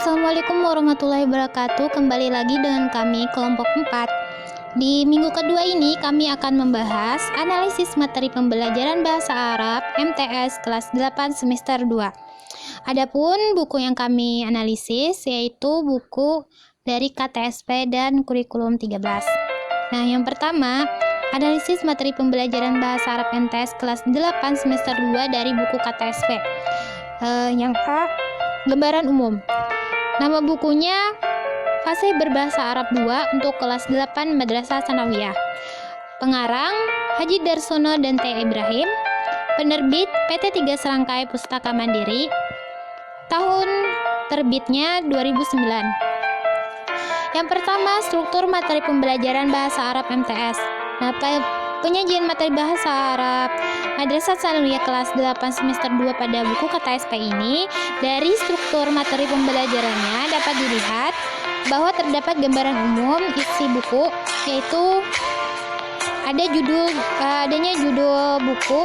Assalamualaikum warahmatullahi wabarakatuh. Kembali lagi dengan kami kelompok 4. Di minggu kedua ini kami akan membahas analisis materi pembelajaran bahasa Arab MTS kelas 8 semester 2. Adapun buku yang kami analisis yaitu buku dari KTSP dan kurikulum 13. Nah, yang pertama, analisis materi pembelajaran bahasa Arab MTS kelas 8 semester 2 dari buku KTSP. Yang A, gambaran umum. Nama bukunya Fasih Berbahasa Arab 2 untuk kelas 8 Madrasah Tsanawiyah. Pengarang Haji Darsono dan T. Ibrahim. Penerbit PT 3 Serangkai Pustaka Mandiri. Tahun terbitnya 2009. Yang pertama, struktur materi pembelajaran bahasa Arab MTS. Nah, penyajian materi bahasa Arab Madrasah Tsanawiyah kelas 8 semester 2 pada buku KTSP ini, dari struktur materi pembelajarannya dapat dilihat bahwa terdapat gambaran umum isi buku, yaitu adanya judul buku,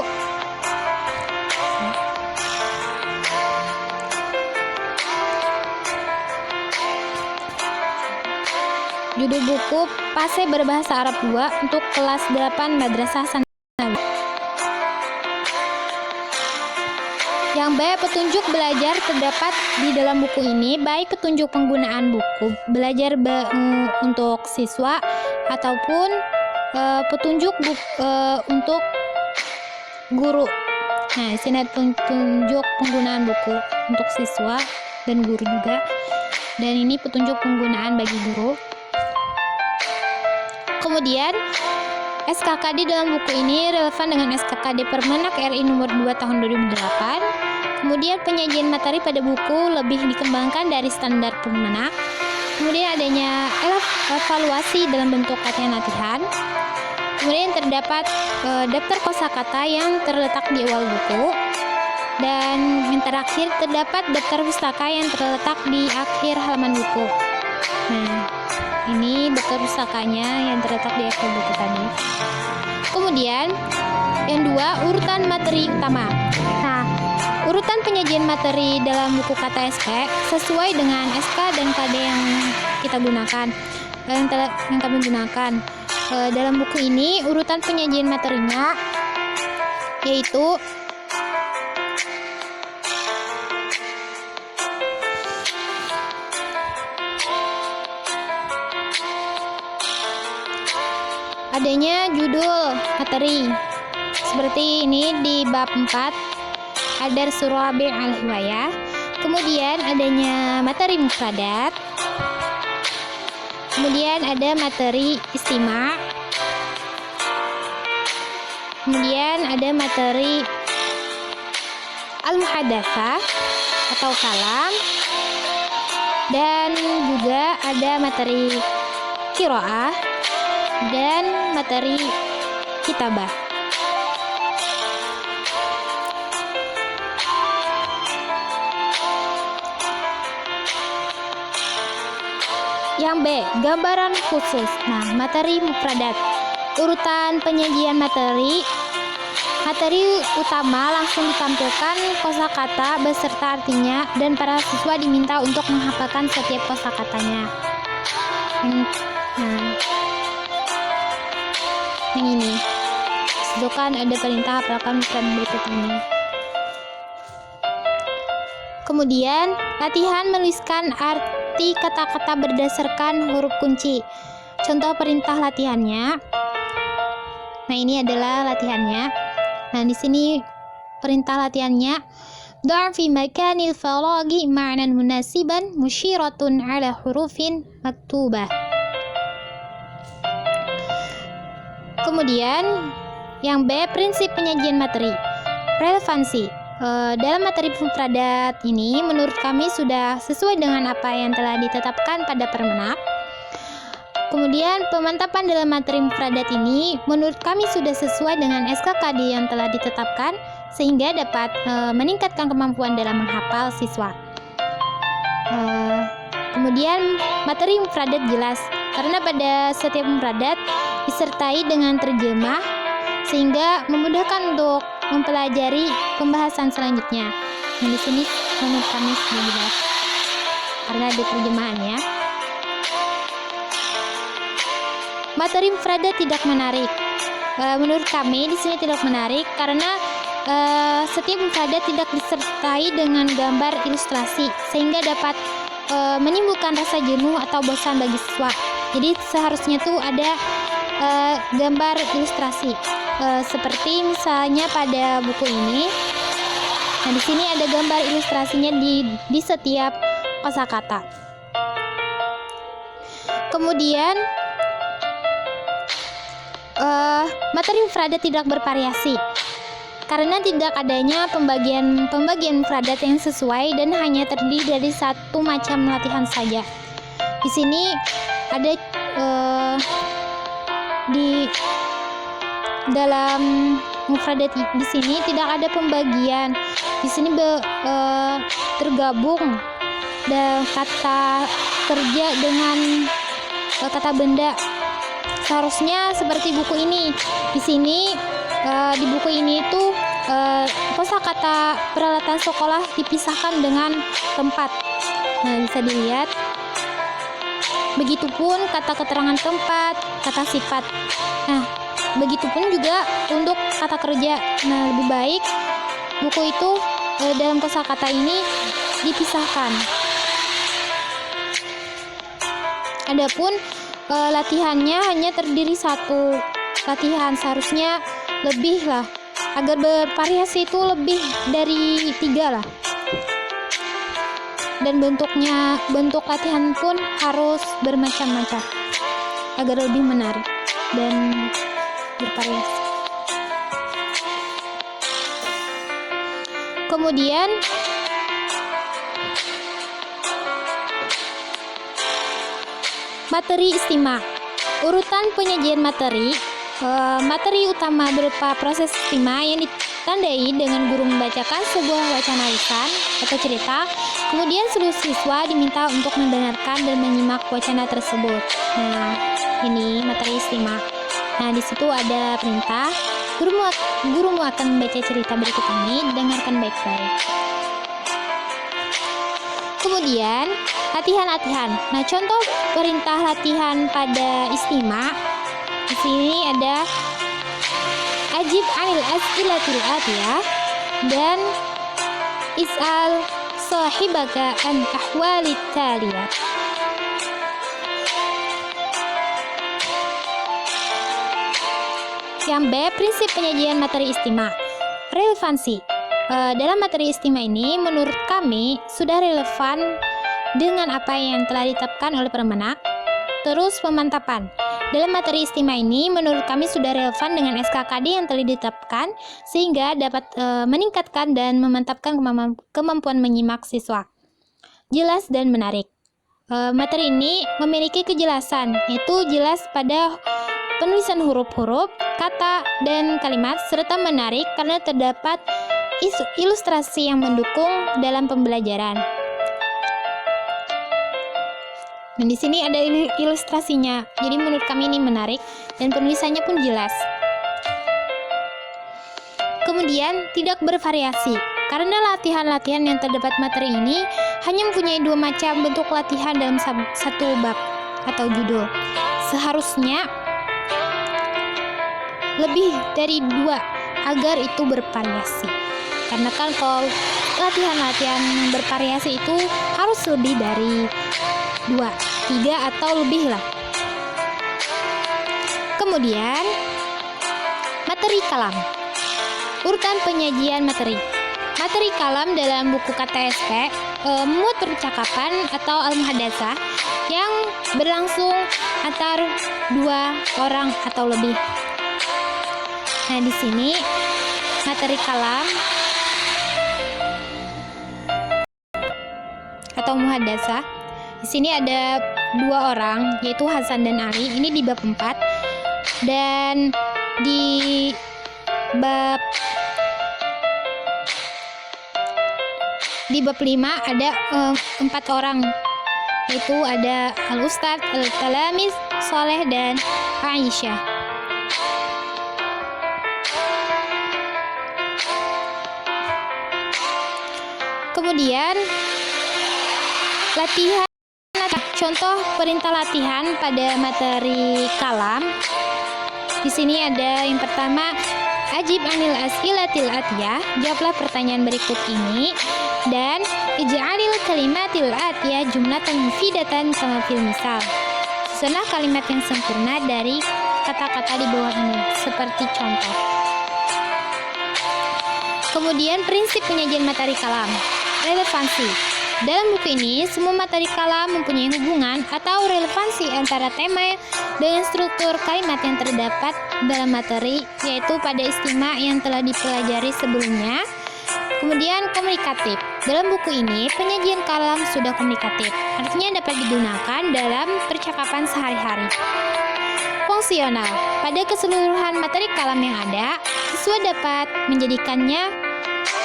Fasih Berbahasa Arab 2 untuk kelas 8 Madrasah Tsanawiyah. Yang B, petunjuk belajar terdapat di dalam buku ini, baik petunjuk penggunaan buku belajar untuk siswa ataupun petunjuk untuk guru. Nah, di sini petunjuk penggunaan buku untuk siswa dan guru juga. Dan ini petunjuk penggunaan bagi guru. Kemudian SKKD dalam buku ini relevan dengan SKKD Permenak RI nomor 2 tahun 2008. Kemudian penyajian materi pada buku lebih dikembangkan dari standar Permenak. Kemudian adanya evaluasi dalam bentuk latihan-latihan. Kemudian terdapat daftar kosakata yang terletak di awal buku. Dan yang terakhir terdapat daftar pustaka yang terletak di akhir halaman buku. Nah, ini daftar pustakanya yang terletak di akhir buku tadi. Kemudian yang dua, urutan materi utama. Nah, urutan penyajian materi dalam buku KTSP sesuai dengan SK dan KD yang kita gunakan, yang kami gunakan. Dalam buku ini urutan penyajian materinya yaitu adanya judul materi seperti ini di bab 4 Adar Surabi al-Hiwayah. Kemudian adanya materi mufradat. Kemudian ada materi istima. Kemudian ada materi al-muhadatsah atau kalam. Dan juga ada materi qiraah dan materi kitabah. Yang B, gambaran khusus. Nah, materi mufradat. Urutan penyajian materi utama langsung ditampilkan kosakata beserta artinya, dan para siswa diminta untuk menghafalkan setiap kosakatanya. Yang ini, sedangkan ada perintah hafalkan mufradat berikut ini. Kemudian latihan menuliskan arti kata-kata berdasarkan huruf kunci. Contoh perintah latihannya. Nah, ini adalah latihannya. Nah, di sini perintah latihannya. Dha' fi makanil faraghi ma'nan munasiban musyiratun 'ala hurufin maktubah. Kemudian yang B, prinsip penyajian materi. Relevansi. Dalam materi mufradat ini menurut kami sudah sesuai dengan apa yang telah ditetapkan pada Permenak. Kemudian pemantapan dalam materi mufradat ini menurut kami sudah sesuai dengan SKKD yang telah ditetapkan, sehingga dapat meningkatkan kemampuan dalam menghafal siswa. Kemudian materi mufradat jelas karena pada setiap mufradat disertai dengan terjemah, sehingga memudahkan untuk mempelajari pembahasan selanjutnya. Nah, di sini menurut kami sudah jelas. karena ada terjemahannya. Materi mufradat tidak menarik. Menurut kami di sini tidak menarik karena setiap mufradat tidak disertai dengan gambar ilustrasi sehingga dapat menimbulkan rasa jenuh atau bosan bagi siswa. Jadi seharusnya tuh ada gambar ilustrasi seperti misalnya pada buku ini. Nah, di sini ada gambar ilustrasinya di setiap kosakata. Kemudian materi mufradat tidak bervariasi karena tidak adanya pembagian mufradat yang sesuai dan hanya terdiri dari satu macam latihan saja. Di sini ada di dalam mufradat di sini tidak ada pembagian. Di sini tergabung dan kata kerja dengan kata benda. Seharusnya seperti buku ini. Di sini di buku ini itu kosakata peralatan sekolah dipisahkan dengan tempat. Nah, bisa dilihat. Begitupun kata keterangan tempat, kata sifat. Nah, begitupun juga untuk kata kerja. Nah, lebih baik buku itu dalam kosakata ini dipisahkan. Adapun latihannya hanya terdiri satu latihan, seharusnya lebih lah, agar bervariasi itu lebih dari 3 lah. Dan bentuk latihan pun harus bermacam-macam agar lebih menarik dan bervariasi. Kemudian materi istimewa. Urutan penyajian materi utama berupa proses istimewa yang ditandai dengan guru membacakan sebuah wacana lisan atau cerita. Kemudian seluruh siswa diminta untuk mendengarkan dan menyimak wacana tersebut. Nah, ini materi istimewa. Nah, di situ ada perintah, gurumu akan membaca cerita berikut ini, dengarkan baik-baik. Kemudian latihan. Nah, contoh perintah latihan pada istimewa di sini ada ajib anil as'ilatil atiyah dan is'al sahibaka an ahwalit taliyah. Yang B, prinsip penyajian materi istimewa. Relevansi. Dalam materi istimewa ini menurut kami sudah relevan dengan apa yang telah ditetapkan oleh Permenak. Terus pemantapan. Dalam materi istimewa ini menurut kami sudah relevan dengan SKKD yang telah ditetapkan sehingga dapat meningkatkan dan memantapkan kemampuan menyimak siswa. Jelas dan menarik. Materi ini memiliki kejelasan, yaitu jelas pada penulisan huruf-huruf, kata, dan kalimat, serta menarik karena terdapat ilustrasi yang mendukung dalam pembelajaran. Dan di sini ada ilustrasinya, jadi menurut kami ini menarik dan penulisannya pun jelas. Kemudian tidak bervariasi, karena latihan-latihan yang terdapat materi ini hanya mempunyai 2 macam bentuk latihan dalam satu bab atau judul. Seharusnya lebih dari 2 agar itu bervariasi. Karena kan kalau latihan-latihan bervariasi itu harus lebih dari 2, 3 atau lebih lah. Kemudian materi kalam. Urutan penyajian materi. Materi kalam dalam buku KTSP memuat percakapan atau al-muhadatsah yang berlangsung antar 2 orang atau lebih. Nah, di sini materi kalam atau muhadatsah. Di sini ada 2 orang, yaitu Hasan dan Ali. Ini di bab 4. Dan di bab 5 ada 4 orang, yaitu ada Al-Ustadz, Al-Talamis, Soleh, dan Aisyah. Kemudian Latihan. Contoh perintah latihan pada materi kalam. Di sini ada yang pertama, ajib anil as'ilatil atiyah, jawablah pertanyaan berikut ini, dan ij'alil kalimatil atiyah jumlatan mufidatan kama fil misal. Susunlah kalimat yang sempurna dari kata-kata di bawah ini, seperti contoh. Kemudian prinsip penyajian materi kalam. Relevansi. Dalam buku ini, semua materi kalam mempunyai hubungan atau relevansi antara tema dengan struktur kalimat yang terdapat dalam materi, yaitu pada istimewa yang telah dipelajari sebelumnya. Kemudian komunikatif. Dalam buku ini, penyajian kalam sudah komunikatif, artinya dapat digunakan dalam percakapan sehari-hari. Fungsional. Pada keseluruhan materi kalam yang ada, siswa dapat menjadikannya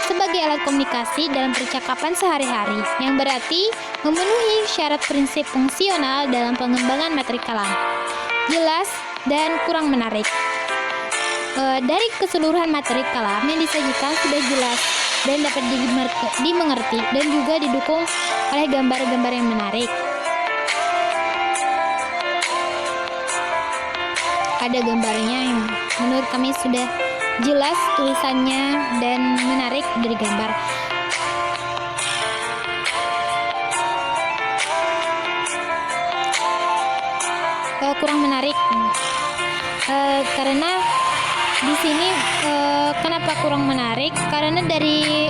sebagai alat komunikasi dalam percakapan sehari-hari, yang berarti memenuhi syarat prinsip fungsional dalam pengembangan materi kalam. Jelas dan kurang menarik. Dari keseluruhan materi kalam yang disajikan sudah jelas dan dapat dimengerti dan juga didukung oleh gambar-gambar yang menarik. Ada gambarnya yang menurut kami sudah jelas tulisannya dan menarik dari gambar. Kurang menarik karena di sini kenapa kurang menarik? Karena dari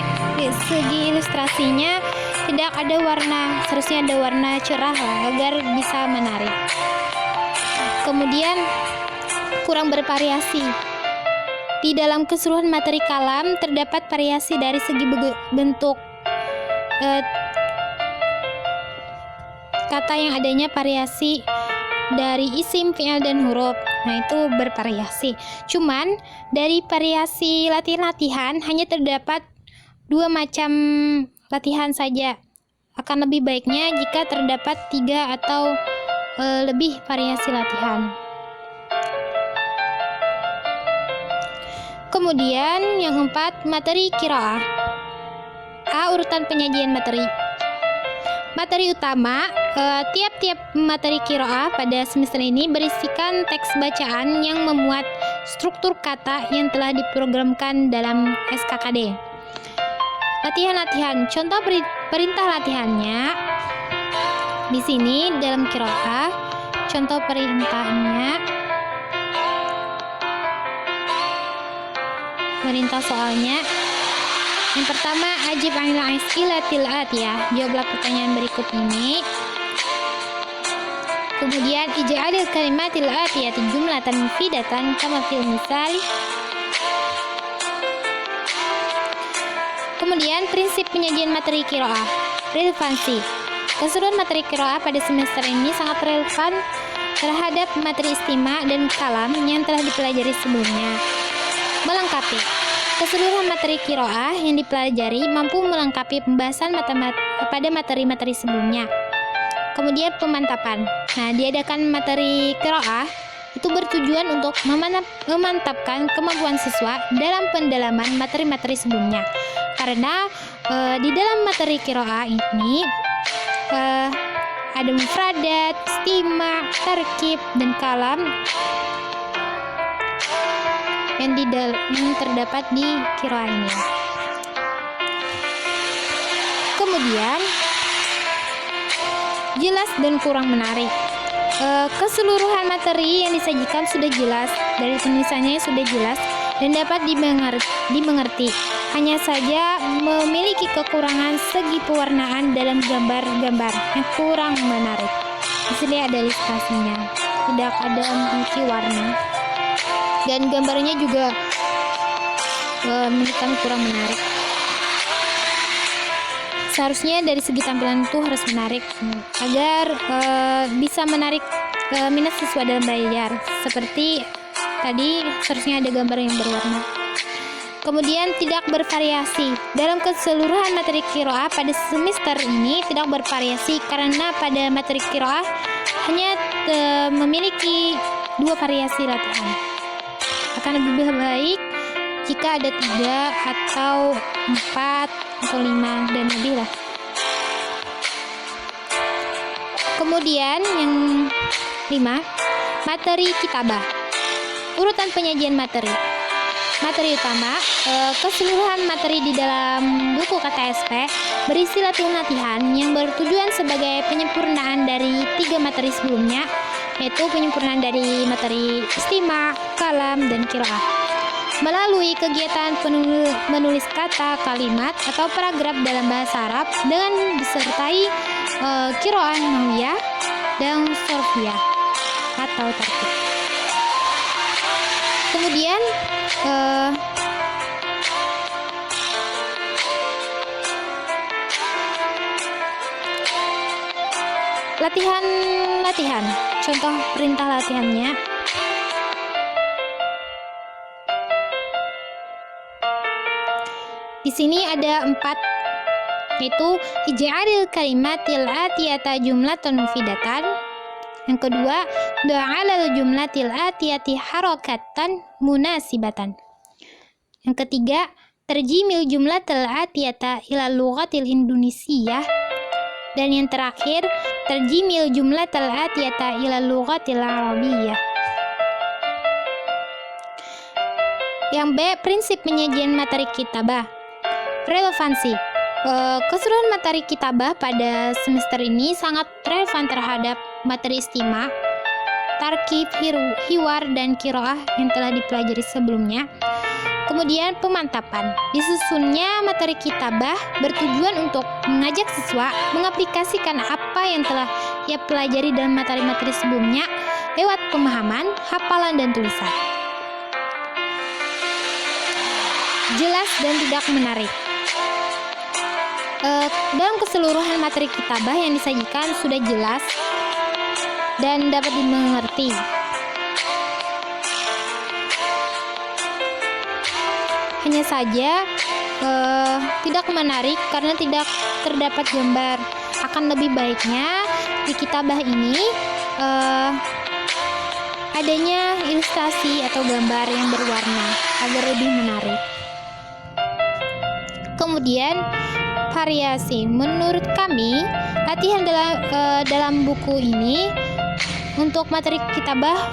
segi ilustrasinya tidak ada warna, seharusnya ada warna cerah agar bisa menarik. Kemudian kurang bervariasi. Di dalam keseluruhan materi kalam terdapat variasi dari segi bentuk kata yang adanya variasi dari isim, fi'il, dan huruf. Nah, itu bervariasi. Cuman dari variasi latihan-latihan hanya terdapat 2 macam latihan saja. Akan lebih baiknya jika terdapat 3 atau lebih variasi latihan. Kemudian yang 4, materi qiraah. A. Urutan penyajian materi. Materi utama, tiap-tiap materi qiraah pada semester ini berisikan teks bacaan yang memuat struktur kata yang telah diprogramkan dalam SKKD. Latihan-latihan, contoh perintah latihannya. Di sini dalam qiraah, contoh perintahnya. Perintah soalnya. Yang pertama, ajib anil as'ilatil atiyah, jawablah pertanyaan berikut ini. Kemudian ij'alil kalimatil atiyati jumlatan mufidatan kama fil misal. Kemudian prinsip penyajian materi qiraah. Relevansi. Keseluruhan materi qiraah pada semester ini sangat relevan terhadap materi istimewa dan kalam yang telah dipelajari sebelumnya. Melengkapi. Keseluruhan materi qiraah yang dipelajari mampu melengkapi pembahasan pada materi-materi sebelumnya. Kemudian pemantapan. Nah, diadakan materi qiraah itu bertujuan untuk memantapkan kemampuan siswa dalam pendalaman materi-materi sebelumnya. Karena di dalam materi qiraah ini ada mufradat, istima, tarkib, dan kalam yang terdapat di qiraah ini. Kemudian jelas dan kurang menarik. Keseluruhan materi yang disajikan sudah jelas, dari tulisannya sudah jelas dan dapat dimengerti. Hanya saja memiliki kekurangan segi pewarnaan dalam gambar-gambar yang kurang menarik. Di sini ada ilustrasinya, tidak ada memiliki warna. Dan gambarnya juga menurut kami kurang menarik. Seharusnya dari segi tampilan itu harus menarik agar bisa menarik minat siswa dalam belajar. Seperti tadi seharusnya ada gambar yang berwarna. Kemudian tidak bervariasi. Dalam keseluruhan materi qiraah pada semester ini tidak bervariasi karena pada materi qiraah hanya memiliki 2 variasi latihan. Akan lebih baik jika ada 3 atau 4 atau 5 dan lebih lah. Kemudian yang 5, materi kitabah. Urutan penyajian materi. Materi utama, keseluruhan materi di dalam buku KTSP berisi latihan-latihan yang bertujuan sebagai penyempurnaan dari 3 materi sebelumnya, yaitu penyempurnaan dari materi istima, kalam, dan qiraah. Melalui kegiatan menulis kata, kalimat, atau paragraf dalam bahasa Arab dengan disertai qiraah nahwiyah dan sorfiyah atau tartib. Kemudian latihan. Contoh perintah latihannya. Di sini ada 4, yaitu ij'alil kalimatil atiyata jumlatan mufidatan. Yang kedua, do'alal jumlatil atiyati harakatan munasibatan. Yang ketiga, terjimil jumlatil atiyata ila lughatil Indonesiah. Dan yang terakhir, terjimil jumlatil atiyata ila lughatil Arabiyah. Yang B, prinsip penyajian materi kitabah. Relevansi. Keseluruhan materi kitabah pada semester ini sangat relevan terhadap materi istima, tarkib, hiwar, dan qiraah yang telah dipelajari sebelumnya. Kemudian pemantapan. Disusunnya materi kitabah bertujuan untuk mengajak siswa mengaplikasikan apa yang telah ia pelajari dalam materi-materi sebelumnya lewat pemahaman, hafalan, dan tulisan. Jelas dan tidak menarik. Dalam keseluruhan materi kitabah yang disajikan sudah jelas dan dapat dimengerti. Hanya saja tidak menarik karena tidak terdapat gambar. Akan lebih baiknya di kitabah ini adanya ilustrasi atau gambar yang berwarna agar lebih menarik. Kemudian variasi. Menurut kami, latihan dalam buku ini untuk materi kitabah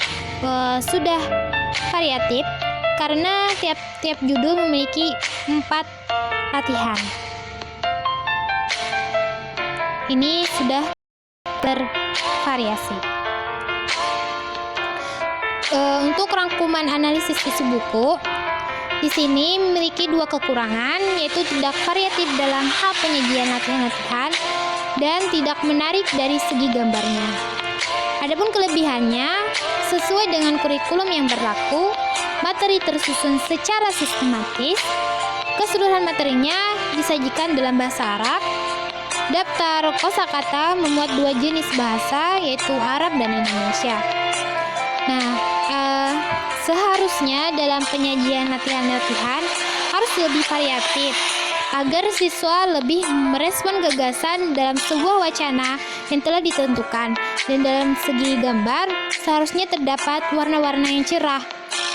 sudah variatif karena tiap judul memiliki 4 latihan. Ini sudah bervariasi. Untuk rangkuman analisis isi buku, di sini memiliki 2 kekurangan, yaitu tidak variatif dalam hal penyajian latihan-latihan dan tidak menarik dari segi gambarnya. Adapun kelebihannya, sesuai dengan kurikulum yang berlaku, materi tersusun secara sistematis, keseluruhan materinya disajikan dalam bahasa Arab. Daftar kosakata memuat 2 jenis bahasa, yaitu Arab dan Indonesia. Nah, seharusnya dalam penyajian latihan-latihan harus lebih variatif agar siswa lebih merespon gagasan dalam sebuah wacana yang telah ditentukan. Dan dalam segi gambar seharusnya terdapat warna-warna yang cerah,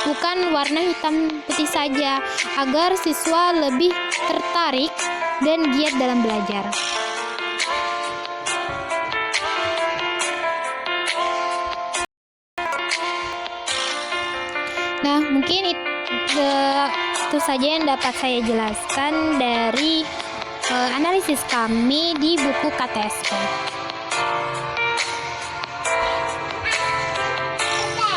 bukan warna hitam putih saja, agar siswa lebih tertarik dan giat dalam belajar. Nah, mungkin itu saja yang dapat saya jelaskan dari analisis kami di buku KTSP.